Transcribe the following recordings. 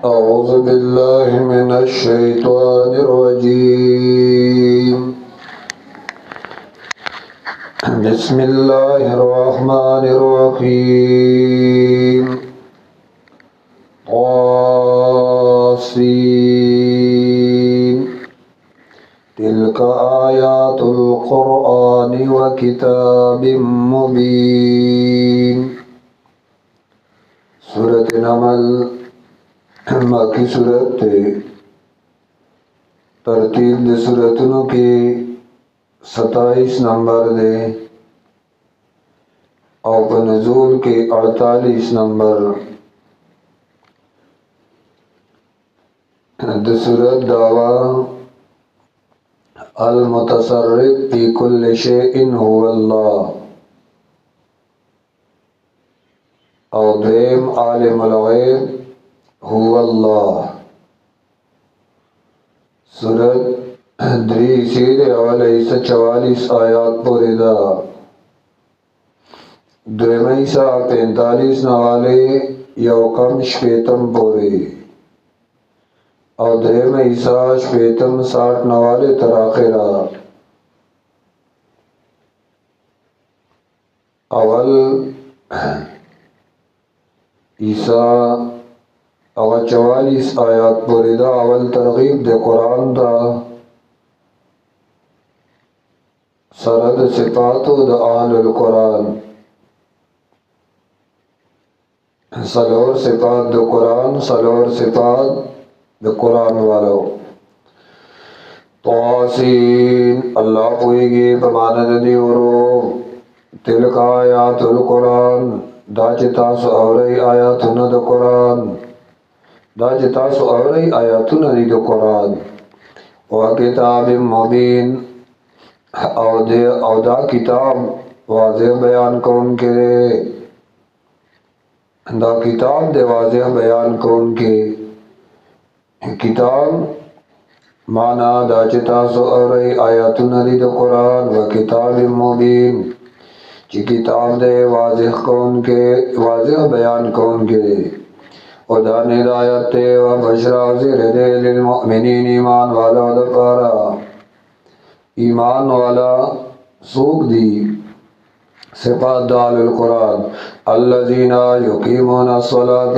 أعوذ بالله من الشيطان الرجيم. بسم الله الرحمن الرحيم. طاسين تلك آيات القرآن وكتاب مبين. سورة نمل مکی صورت تے ترتیب دے صورتنوں کے 27 نمبر دے اور نزول کے 48 نمبر دے صورت دعویٰ المتصرف فی کل شیء هو اللہ اور دویم عالم الغیب هو اللہ. سورت دریسی دے اولیسا 44 آیات پوری دا دویمیسا 45 نوالے یوکم شپیتم پوری اور دویمیسا شپیتم 60 نوالے تراخرہ. اول عیسیٰ اگر 44 آیات پوری دا اول ترغیب دے قرآن دا سرد صفاتو دا آل القرآن سلور صفات دا قرآن سلور صفات دا قرآن والو. طاسین اللہ پوئی گی بماند دیورو تلک آیات القرآن دا چتاسو اوری آیاتون دا قرآن دا چتاسو اوری آیاتون دا قرآن و کتاب مبین او دا کتاب واضح بیان کون کے دا کتاب دے واضح بیان کون کے کتاب مانا دا چتاسو اوری آیاتون دا قرآن و کتاب مبین چی کتاب دے واضح کون کے واضح بیان کون کے و دا ندایت تے و بشرا زیر دے للمؤمنین ایمان والا دفارا. ایمان والا سوک دی صفات دال القرآن الذین یقیمون الصلاة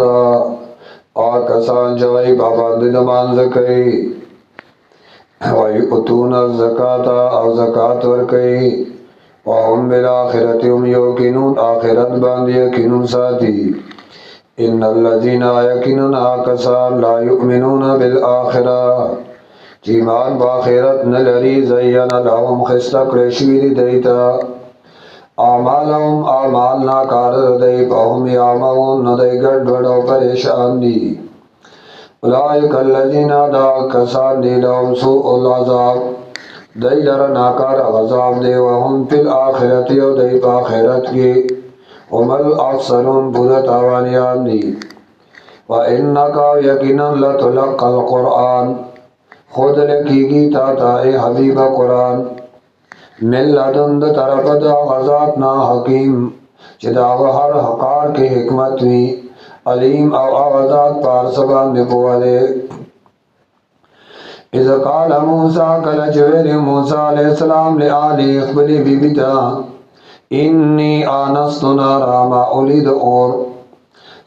آکسان جوائی پابند نماز کئی و یؤتون الزکاة او زکاة ورکئی وهم بالآخرت هم یوقنون آخرت باند یقینون ساتھی. ان الذین یقینون آکسان لا یؤمنون بالآخرہ چیمان باخرت نلری زین لهم خستق رشویر دیتا اعمالهم اعمال ناکار دی فهم یعمون ندی گڑبڑ و پریشان دی. اولئک الذین دا کسان دی لهم سوء العذاب دی لر ناکار غذاب دے وهم فی الآخرت یو دی پاخرت کی هم الاخسرون پورا تاوانیان دی. وَإِنَّكَ یقینا لَتُلَقَّ القرآن خود لکی گی تا اے حبیب قرآن من لدن دا طرف دا غزاتنا حکیم چدا ہر حقار کے حکمت وی علیم او آغازات پارسبان نپوالے. اذا قال موسیٰ کل جویر موسیٰ علیہ السلام لآلی اخبری بی بیتا انی آنست نارا ما اولید اور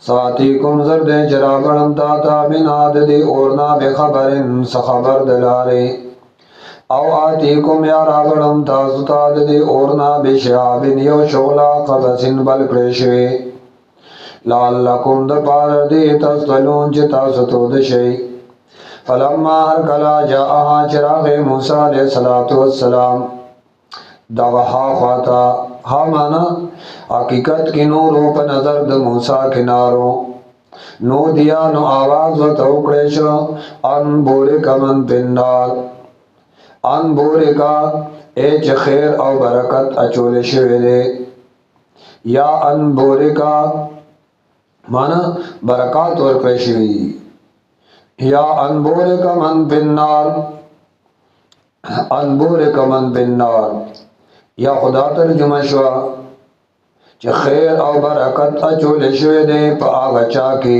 ساتیکم زرد جرابرم تاتا من عدد اورنا بخبرن سخبر دلارے او آتیکم یا رابرم تاسو تادد اورنا بشعابن یو شغلا قبسن بلکرشوے لعلکم دپار دی تسطلون چتاسو تودشی. فلما ہر کلا جاءہا چراغ موسیٰ علیہ السلام دغہا خواتا ہا مانا حقیقت کی نورو پا نظر دا موسیٰ کنارو نو دیا نو آواز و توکڑیشو ان بورکا من پندار ان بورکا ایچ خیر او برکت اچولے شویلے یا ان بورکا مانا برکات ورکڑیشوی یا انبورک من بالنار انبورک من بالنار یا خدا ترجمہ شوا چې خیر او برکت اچول شوی دی په هغه چا کې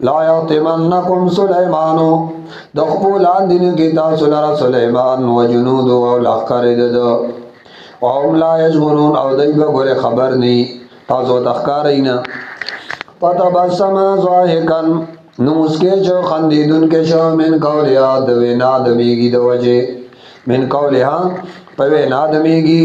لا یغتمنکم سلیمانو دخپو لاندین کی تاسو لرا سلیمان و جنود و لخکر دد وهم لا یشعرون او دی بگور خبر نی تاسو تخکارینا فتبسم ضاحکا نمسکے چو خندیدن کے شو من قولیا دوینا دمیگی دوجے من قولیا پوینا دمیگی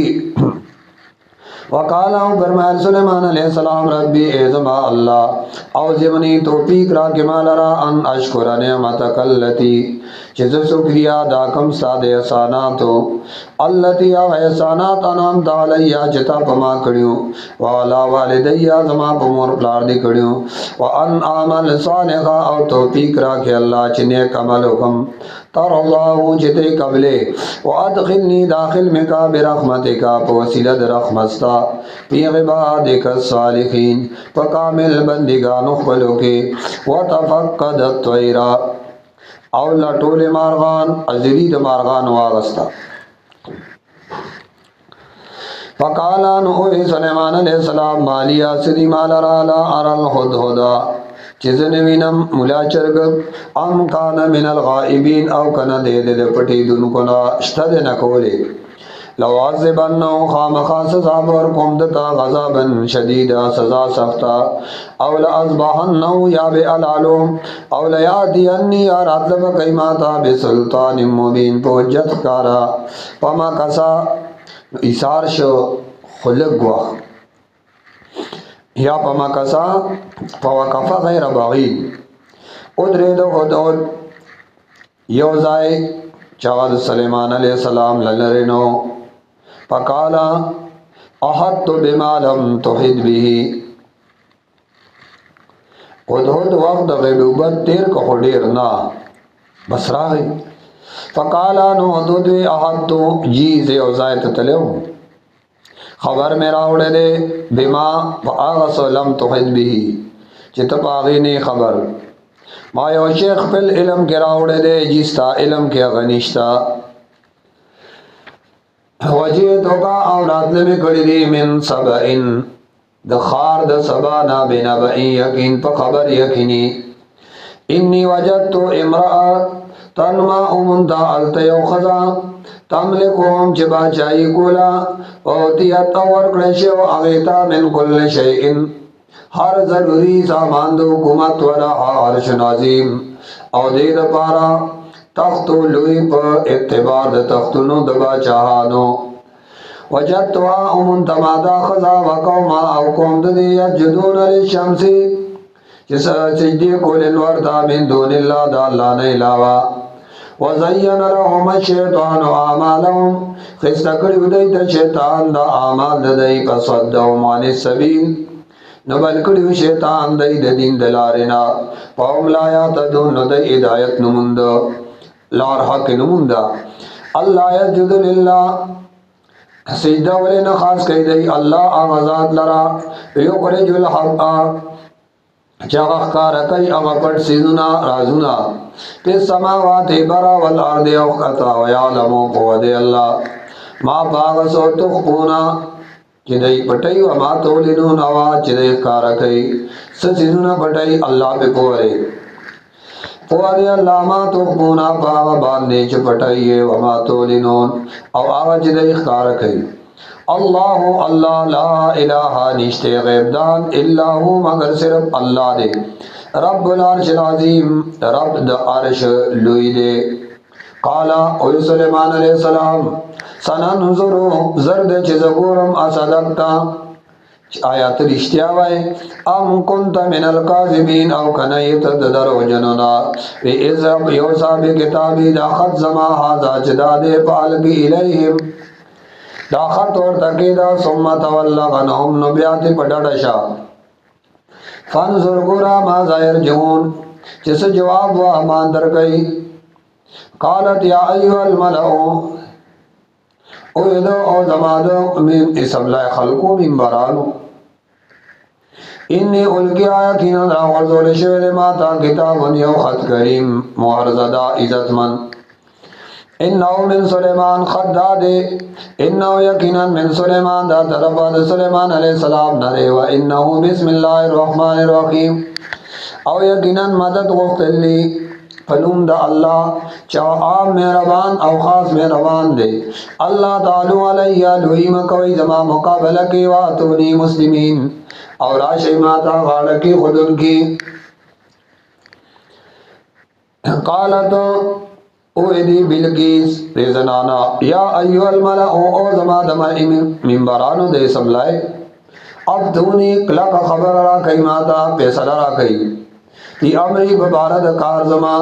وقالا فرمائل سلیمان علیہ السلام ربی ایزما اللہ اوزمنی توفیق را کمالرا ان اشکر نعمتک اللتی چیز شکریہ دا کم ساد احساناتو اللتی آغا احسانات انام دالیہ چتا پما کڑیو والا والدیہ زما پمور پلار دی کڑیو وان آمل صالحا او توفیق را کہ اللہ چنیک عمل حکم تر اللہ چتے قبلے وادخلنی داخل مکا برحمتکا پوسیلد رحمستا فی عبادک الصالحین فکامل بندگانو خبلو کے وتفقد الطیرہ او لطول مارغان ازرید مارغان واغستا فقالا نوحی سلیمان علیہ السلام مالیا سدی مالرا لا ارى الهدهدا چیزن وینم ملا چرگ ام کان من الغائبین او کنا دے دے پٹی دن کنا اشتد نکولے لوازبنو خامخا سزا ورکم دتا غضبا شدیدا سزا سختا او لازبحنو یا بے علالو او لیادینی یا راتلب قیماتا بسلطان مبین پوجت کارا پما کسا ایسار شو خلق گواہ یا پما کسا فوقفا غیر باغین ادرید خدود یوزائی چغد سلیمان علیہ السلام للرنو فقالا احدت بما لم تحد بھی خدود وقت غیبوبت تیر کو خودیر نا بس راہی فقالا نو حدود احدتو جیز یوزائی تتلیو خبر میرا اڑے دے بما فآغس لم تحد بھی چت پاغینی خبر ما یو شیخ پل علم کے راوڑے دے جستا علم کے غنیشتا وجیتو کا اولاد میں کڑی دی من سبعین دخار د سبانا بنبعین یقین پا خبر یقینی انی وجدتو امرأة تنما امنتا التیو خزا تملکوم چبا چائی کولا اوتیت ورکڑشو اغیتا من کل شیئن ہر ضروری سامان دو حکومت والا عرش نازیم او دید پارا تختو لوی پا اتبار د تختنو دبا چاہانو وجدتوا امن تمادا خزا وقوما او قوم دی یجدون للشمسی جس سجدی کول الوردا من دون اللہ دا اللہ نے علاوہ وزین لهم الشیطان اعمالهم خستکڑی دیتا شیطان دا اعمال دی فصدهم عن السبیل نبل کڑیو شیطان دی دین دلارنا فهم لا یاتدون دی ہدایت نمند لار حق نمند اللہ یسجد للہ سجدہ ولین خاص کہی دی اللہ آغازات لرا یخرج الحق چاگخ کارکی اغا پٹ سیدنا رازنا پی سماوات برا والارد اوقتا ویعلمو قوت اللہ ما باغسو تخپونا چدئی پٹئی وما تولنون آواز چدئی کارکئی سسیدنا پٹئی اللہ پہ پورے پورے اللہ ما تخپونا پاغ باندے چ پٹئی وما تولنون او آواز چدئی کارکئی اللہ اللہ لا الہ نشتے غیبدان الا ہو مگر صرف اللہ دے رب العرش العظیم رب دا عرش لوی دے قالا اوی سلیمان علیہ السلام سننظرو زرد چیز گورم اصدقتا آیات رشتیا وائے ام کنت من القاذبین او کنیت درو جنونا وی ازب یوسا بی کتابی دا خط زما حاضا چدا دے پالگی الیہم دا خط اور تقیدہ سمت واللغنہم نبیات پڑڑشا فانظر گورا ما ظاہر جہون جس جواب و امان در گئی قالت یا ایوہ الملعو اویدو او زمادو من اسم لائے خلقو من برانو انی الکی آیا کینا دا غرزول شویل ماتا کتاب یو خط کریم معرضدہ عزت من انہو من سلیمان خط دادے انہو یقینا من سلیمان دا طرف دا سلیمان علیہ السلام نرے و انہو بسم اللہ الرحمن الرحیم او یقینا مدد غوښتلی فنوم د الله چا عام مهربان او خاص مهربان دی الله تعالی علیہ لوی مکوی زما مقابله کی واتونی مسلمین اور راشی ماتا غاړه کی خودن کی قالت او ادی بلقیس ریزنانا یا ایو الملأ او زما دمائی منبرانو دے سملائے افتونی کلک خبر را کئی ماتا پیسل را کئی تی امری ببارد کار زما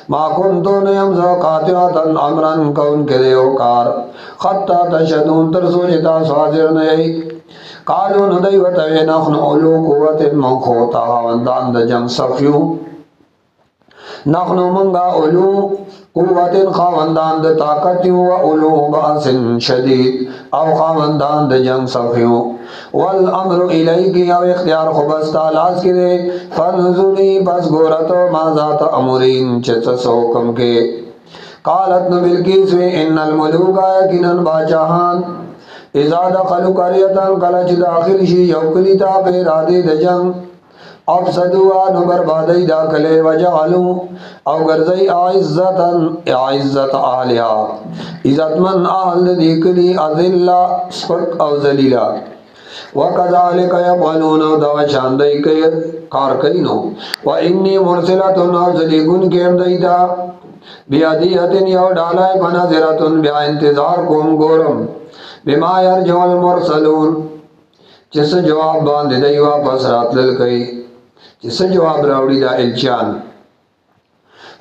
ما کنتو نیم زو قاطعتا امرن کون کدیو کار خطا تشدون ترسو جتا سوازر نئی قالو ندیوتوی نخن علو قوت منخوتا وندان دا جنگ صفیو نخنو منگا علو قوت خواندان د طاقت و علو باس شدید او خواندان د جنگ صفیو والامر الیکی او اختیار خوبستا لاس کرے فنزولی بس گورتو مازات امورین چت سوکم کے قالت نبلکیس وی ان الملوکا یکنن باچاہان اذا دخلو قریتن کلچ داخل شی یوکلیتا پیرادی د جنگ افسدوا نو بربادی دا کلے وجعلو او گرزی عزت آلیا عزت من آل دیکلی ازلا سپک او زلیلا وکذالک یفعلون دا شاندی کار کینو و انی مرسلتن او زلیگن کیم دیتا بیادیتن یو ڈالای بنظرتن بیا انتظار کون گورم بما یرجو المرسلون جس جواب باندې دی واپس راتلل کئی جس جواب راوڑی دا الچان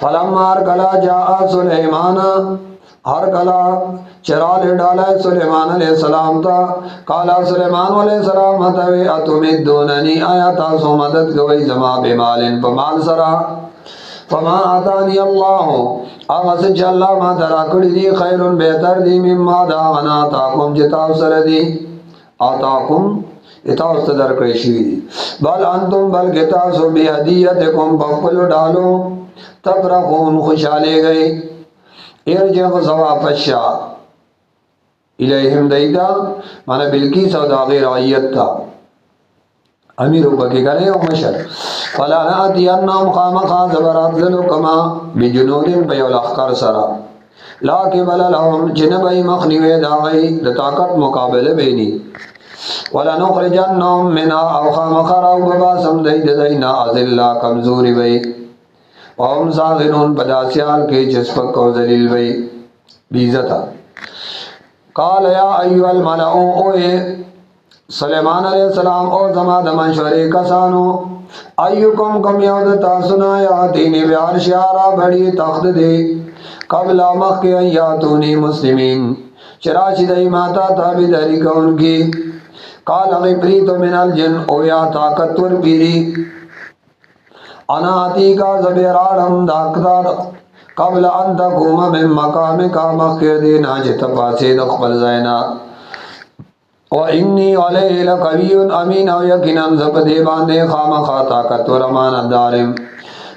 فلما ارکلا جاء سلیمان ہر کلا چرال ڈالا سلیمان علیہ السلام تا قالا سلیمان علیہ السلام تاوی اتمدوننی آیا تاسو مدد گوئی زما بمالن پمال سرا فما آتانی اللہ آغاز چا اللہ ما تراکڑی دی خیرن بہتر دی مما داغنا آتاکم جتاو سر دی آتاکم اتاو استدر کرشوی دی بل انتم بلکہ تاسو بی حدیتکم پخپلو ڈالو تفرقون خوشالے گئے ارجع زواف الشاء الیہم دیتا مانا بلکی سودا غیر آئیت تا امیر بکی کرے او مشر فلا ناتی انام خام خان زبرات للو کما بجنودن بیول اخکر سرا لا کبل لهم جنبی مخنوی داغی دطاقت مقابل بینی ولا نخرجنهم منها او خام خراو بباسم دید دینا ازلا کمزوری بی وهم ساغنون بداسیال کے جسپک کو ذلیل بی بیزتا قال یا ایو الملعو اوے سلیمان علیہ السلام او زمان دمشوری کسانو ایوکم کم یود تاسنا یاتینی بیار شیارا بڑی تخت دے قبل مخ کے ایاتونی مسلمین چراشی دی ماتا تابی داری کون کی قال غبریت من الجن او یا طاقتور پیری انا آتی کا زبیرارم داکتار قبل ان تقوم من مقام کا مخیر دینا جتا پاسی دخبل زینا و انی علیہ لقوی امین او یقینا زبدے باندے خام طاقت و رمان الدارم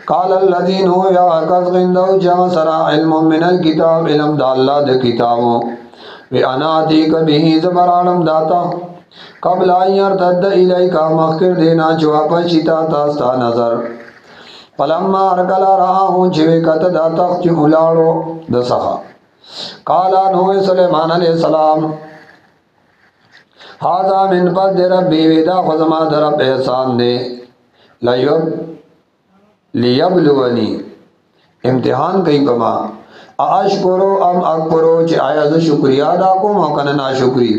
قال الذین ہو یا کس غندو جمع سرا علم من الكتاب علم دا اللہ دا کتابو وی انا آتی کبھی زبرارم داتا قبل ان یرتد الی کا مخیر دینا چواپا شتا تاستا نظر فلما ارکلا رہا ہوں چھوے کت دا تخت اولارو دسخا قالا نوے سلیمان علیہ السلام حاضا من پس دے ربی ویدا خزما در رب احسان دے لیبلونی امتحان کئی پما اشکرو ام اکبرو چی آیا ز شکریہ دا کو موکن نا شکری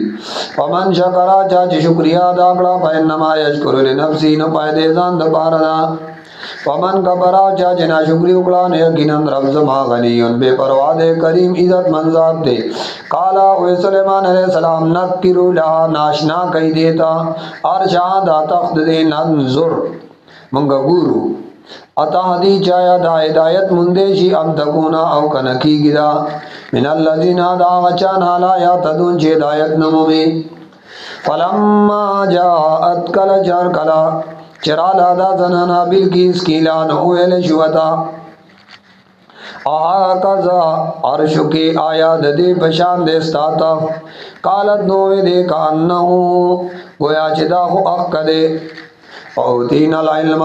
ومن شکرا چاچی شکریہ دا کڑا فینما یشکرو لنفسی نپائدے زان دا پاردا ومن کبرا چاچی نا شکری اکڑا نیکنن رب زما غنیون بے پرواد کریم عزت منذاب دے قالا اوی سلیمان علیہ السلام نکرو لہا ناشنا کئی دیتا ارشان دا تخت دے ننظر منگا گورو اتحدی چایا دا ہدایت مندیشی ام تکونا او کنکی گدا من اللذین دا غچانا لا یا تدون چی ہدایت نمومی فلما جاءت کلا چار کلا چرالا دا زنانا بلکیس کیلان اویل شوتا آکازا عرشو کی آیا ددی پشان دستاتا قالت نوی دے کاننہو گویا چی دا خو اخ کدے اوتین العلم